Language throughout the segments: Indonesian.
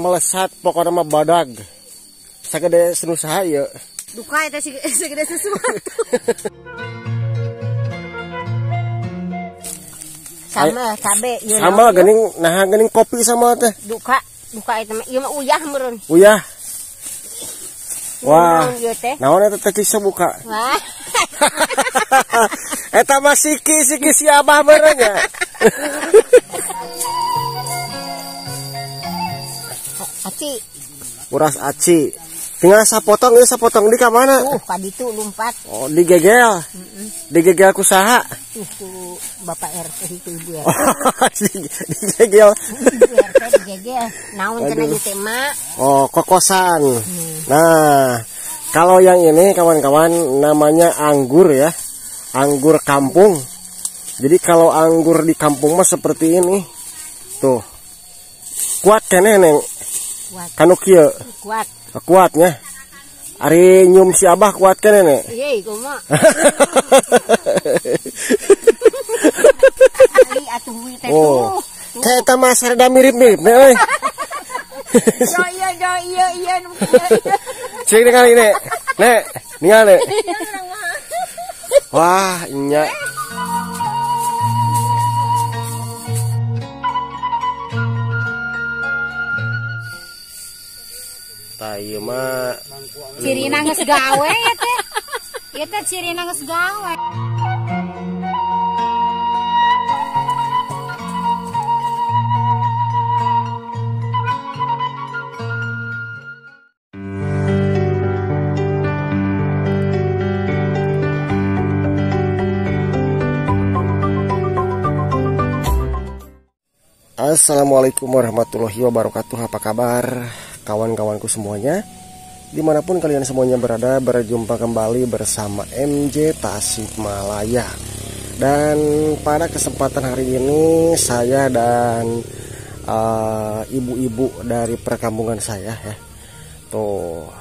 melesat pokoknya mah badag. Sagede senusaha ieu. Duka eta segede sesuatu. Sama cabe ieu. Sama geuning kopi sama teh. Duka eta mah ieu mah uyah meureun. Uyah. Wah. Naon eta teh bisa buka. Wah. Eta mah siki si Abah meureun nya. Aci. Uras aci. Tinggal sapotong di ka mana? Ka ditu lumpat. Oh, digegel. Digegel ku saha? Ku Bapak RT itu Ibu RT. Digegel. Ibu RT digegel. Naon cenah ieu teh mak? Oh, kokosan. Nah, kalau yang ini kawan-kawan namanya anggur ya. Anggur kampung. Jadi kalau anggur di kampung mah seperti ini. Tuh. Kuat keneh neng. Kuat. Kanu kieu. Kuat. Kuatnya. Ari nyum si Abah kuat keneh nek. Iya, kumaha. Ali atuh we teh. Oh. Kayak eta mah sarada mirip-mirip nek euy. Iya. Cek ningali nek. Nek, ningali nek. Wah, nya. Tah ieu mah cirina geus gawe ya teh. Ieu teh cirina geus gawe. Assalamualaikum warahmatullahi wabarakatuh. Apa kabar kawan-kawanku semuanya, dimanapun kalian semuanya berada? Berjumpa kembali bersama MJ Tasikmalaya. Dan pada kesempatan hari ini saya dan ibu-ibu dari perkampungan saya ya, tuh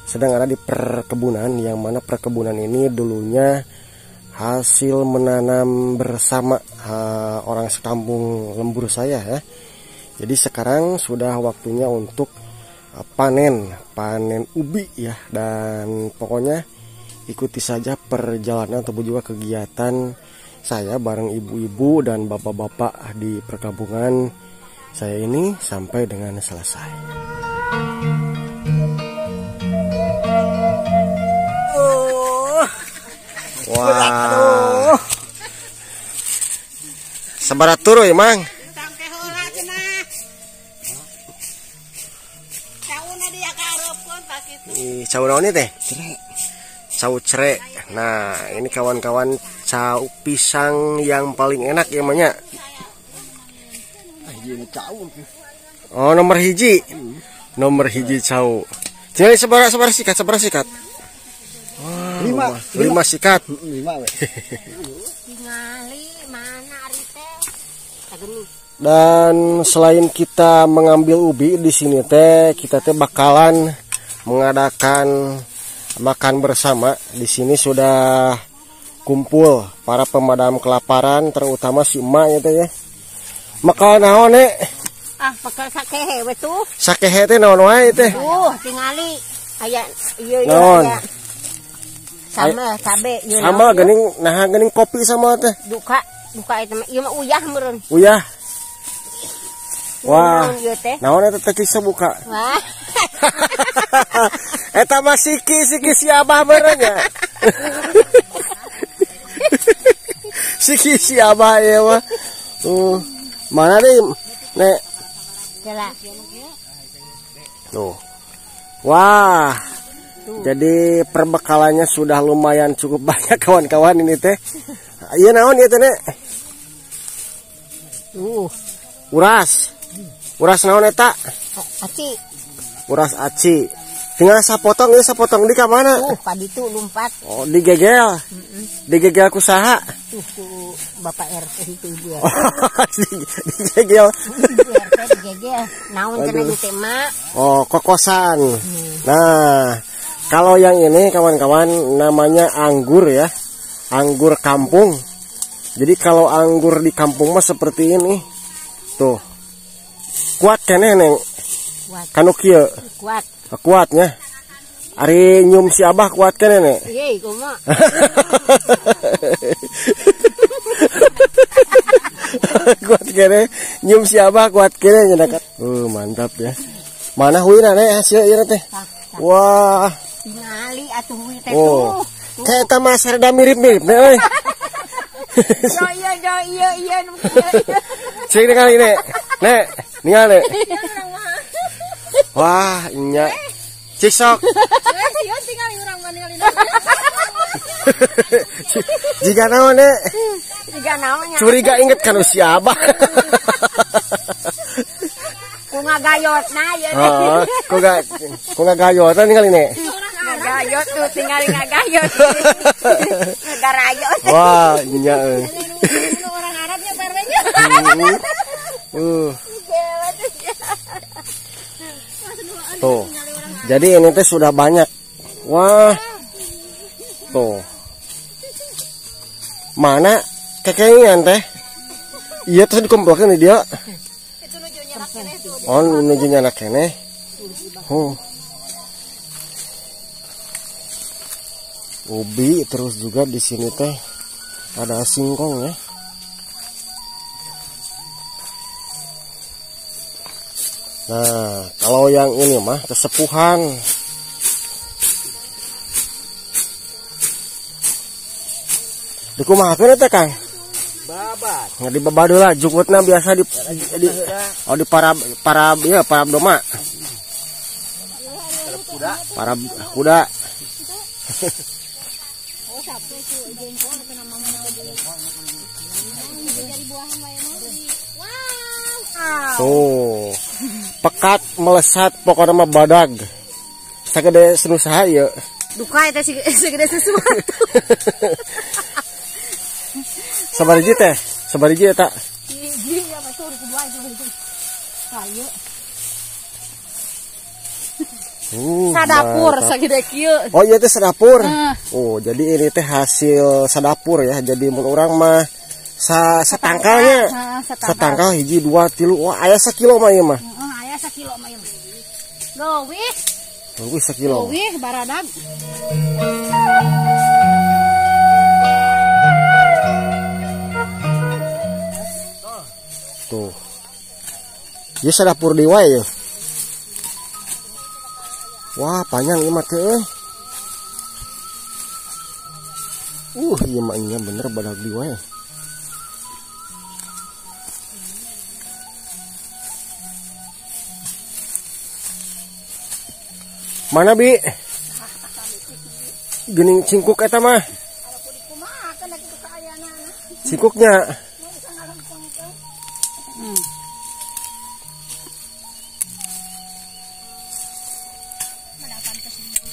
sedang ada di perkebunan, yang mana perkebunan ini dulunya hasil menanam bersama orang sekampung lembur saya ya. Jadi sekarang sudah waktunya untuk panen ubi ya. Dan pokoknya ikuti saja perjalanan ataupun juga kegiatan saya bareng ibu-ibu dan bapak-bapak di perkampungan saya ini sampai dengan selesai. Wah. Sabaratur we, Mang. Cau naon teh? Cau cerek. Nah, ini kawan-kawan cau pisang yang paling enak ya mahnya. Oh, nomor hiji. Nomor hiji cau. Jadi sabar sikat. Wah, 5 sikat. 5 we. Tingali mana ari teh? Dan selain kita mengambil ubi di sini teh, kita teh bakalan mengadakan makan bersama. Di sini sudah kumpul para pemadam kelaparan, terutama si emak ya teh ya. Makal naon nek? Bakal sakehe we tuh. Sakehe teh naon wae teh? Tingali aya ieu aya. Sama cabe ieu. Sama geuning kopi sama teh. Duka eta mah ieu mah uyah meureun. Uyah. Wah. Naon eta teh bisa buka. Wah. Eta mah siki si Abah meureun nya. Siki si Abah ya mah. Mana deh nek. Tuh. Wah. Jadi perbekalannya sudah lumayan cukup banyak kawan-kawan ini teh. Iya naon ieu teh nek? Uras naon eta? Aci. Uras aci. Tinggal sapotong di ka mana? Ka ditu lumpat. Oh, digegel. Digegel ku saha? Ku Bapak RT itu Ibu RT. Digegel. Ibu RT digegel. Naon cenah ieu teh mak? Oh, kokosan. Nah, kalau yang ini kawan-kawan namanya anggur ya. Anggur kampung. Jadi kalau anggur di kampung mah seperti ini. Tuh. Kuat keneh neng. Kanu kieu. Kuat. Kuatnya. Ari nyum si Abah kuat kan nenek? Iya, kumaha. Kuat kene. Nyum si Abah kuat kene nya dekat. Mantap ya. Mana huina nek hasil ieu teh? Wah. Tingali atuh huy teh Oh. tuh. Kayak eta mah sarada mirip-mirip nek euy. Iya. Cek ningali nek. Nek, ningali nek. Wah, nya. Cik sok. Sia tingali urang mah ningali. Jika naon nek? Jika naonnya. Curiga inget kan si Abah. Ku ngagayotna ya. Oh, ku ngagayot ningali nek. Ngagayot tuh tinggal ngagayot. Ngagarayot. Wah, nya euy. Orang Arabnya parenya. Tuh. Jadi ini teh sudah banyak. Wah. Tuh. Mana kekengan teh? Iya terus dikumpulkan di dia. Oh, nujunya anak kene. Ubi terus juga di sini teh ada singkong ya. Nah, kalau yang ini mah kesepuhan. Dikumahakeun teh Kang? Babat. Nggak dibabad lah, jukutna biasa di parab doma. Parab kuda. Tuh. Pekat melesat pokoknya mah badag. Sagede senusaha ieu. Duka eta segede sesuatu. Sabariji teh, sabariji eta. Hiji ya betul kedua itu. Kayu. Sadapur sagede kieu. Oh iya teh sadapur. Oh, jadi ini teh hasil sadapur ya. Jadi mun urang mah satangkalnya. Satangkal hiji 2 3. Wah, aya 1 kilo mah ieu mah. Aya 1 kilo mah ieu. Leuwih. Leuwih 1 kilo. Leuwih baradag. Tuh. Ieu sadapur di wae ya. Wah, panjang ieu mah teh euy. Ieu mah nya bener badag di wae. Mana Bi? Gening cingkuk eta mah. Cingkuknya.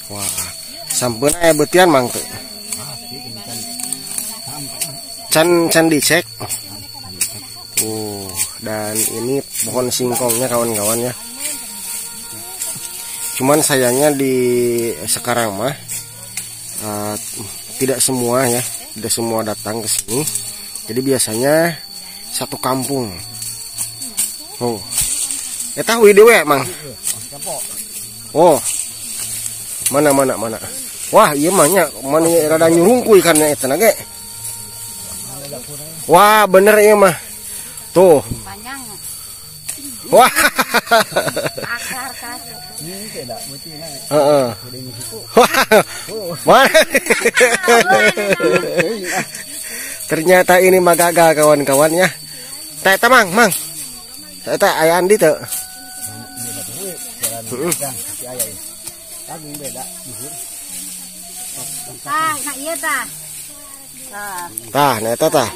Wah, sampun aya beutian mang teh. Can dicek. Dan ini pohon singkongnya kawan-kawan ya. Cuman sayangnya di sekarang mah tidak semua ya, tidak semua datang ke sini. Jadi biasanya satu kampung. Oh, eta widewe mang. Oh, mana. Wah, iya mahnya, mana rada nyurungku ikannya eta nage. Wah, bener iya mah. Tuh. Wah. Ternyata ini mah gagal kawan-kawan ya. Teh mang. Teh aya andi teh. Nah ieu tah. Tah, nah eta tah.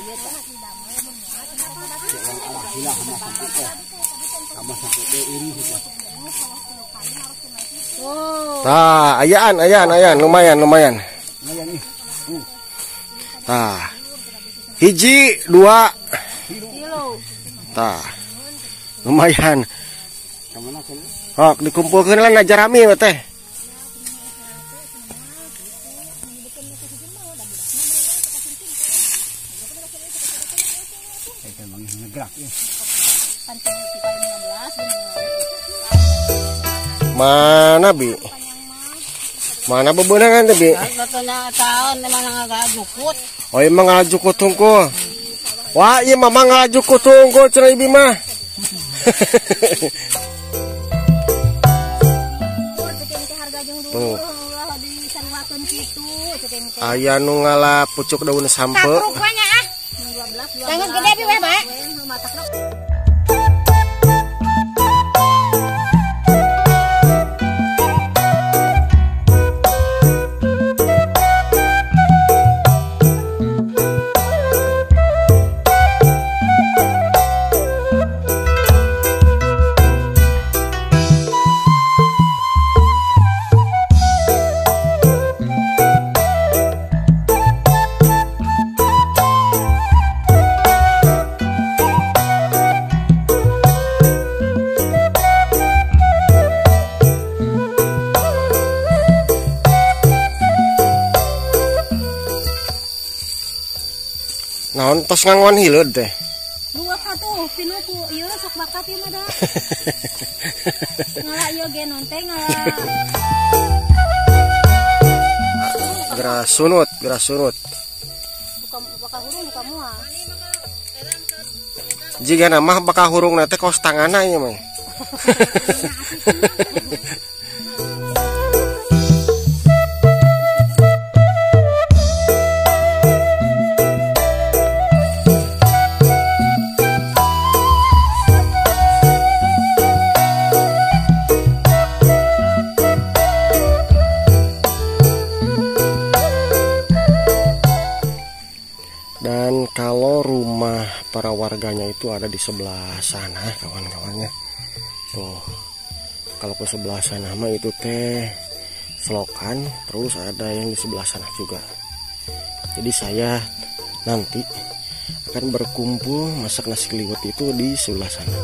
Tah, ayaan, lumayan. Tah. Hiji, 2 kilo. Tah. Lumayan. Hok dikumpulkeun lah najarami teh. Gerak ya. Mana Bi? Mana bebenangan teh Bi? Katanya tahun memang ngajukut. Oh emang ngajukut tungku. Wah iya mama ngajukut tungku cenah Ibi mah. Tuh. Aya nu ngala pucuk daun sampe. Rupanya ah. 12. Jangan gede Bi we, Pak. Naon tos ngangwan hileud teh. Dua atuh pinuku ieu sok bakat ieu mah da. Ngala ieu ge non teh ngala. Geras sunut. Bukan bakal hurung bukan mual. Jika nama bakal hurung teh kos tangana ieu mah. Dan kalau rumah para warganya itu ada di sebelah sana kawan-kawannya. Tuh. Kalau ke sebelah sana mah itu teh selokan, terus ada yang di sebelah sana juga. Jadi saya nanti akan berkumpul masak nasi liwet itu di sebelah sana.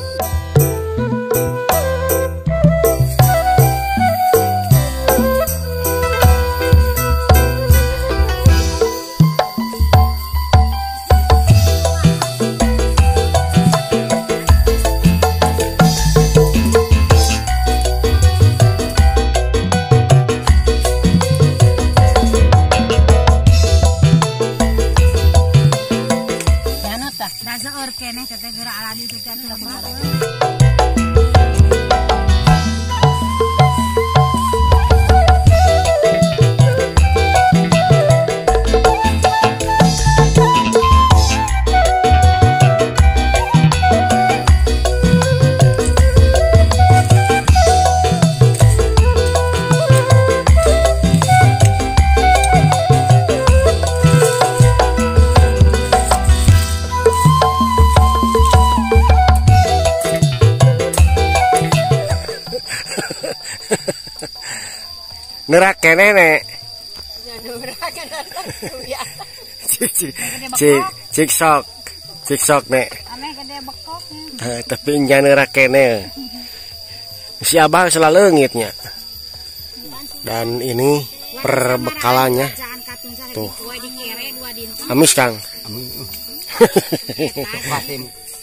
Kene teh gerak aladi teh kan lemah. Nerak kene nek. Cik sok nek. Ame gede bekok. Tapi nya nerak kene. Si abang selaleungitnya. Dan ini perbekalannya. Tuh. Amis Kang.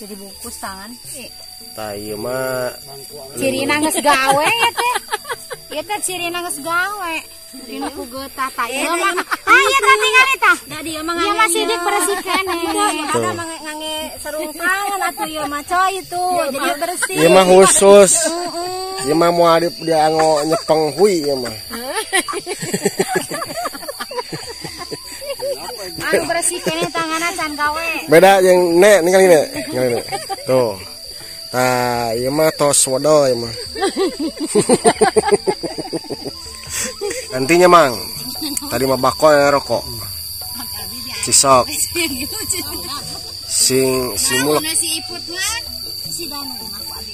Jadi bungkus tangan. Tah ieu mah cirina geus gawe ya teh. Ieu teh cirina geus gawe. Dina ku geutah tah ieu mah. Ieu teh tinggal eta. Da dieu mah ieu masih dibersihkan ada mah ngange sarung tangan atuh ieu mah coy itu. Jadi bersih. Ieu mah khusus. Ieu mah moal dia nyepeng hui ieu mah. Anu bersihkeun tanganna can gawe. Beda yang nek ningali nek. Tuh. Tah ieu mah tos wodol ieu mah. Nantinya Mang. Tadi mah bakol rokok. Cisok. Sing mulak. Si Iput mah si Danu mah ku abi.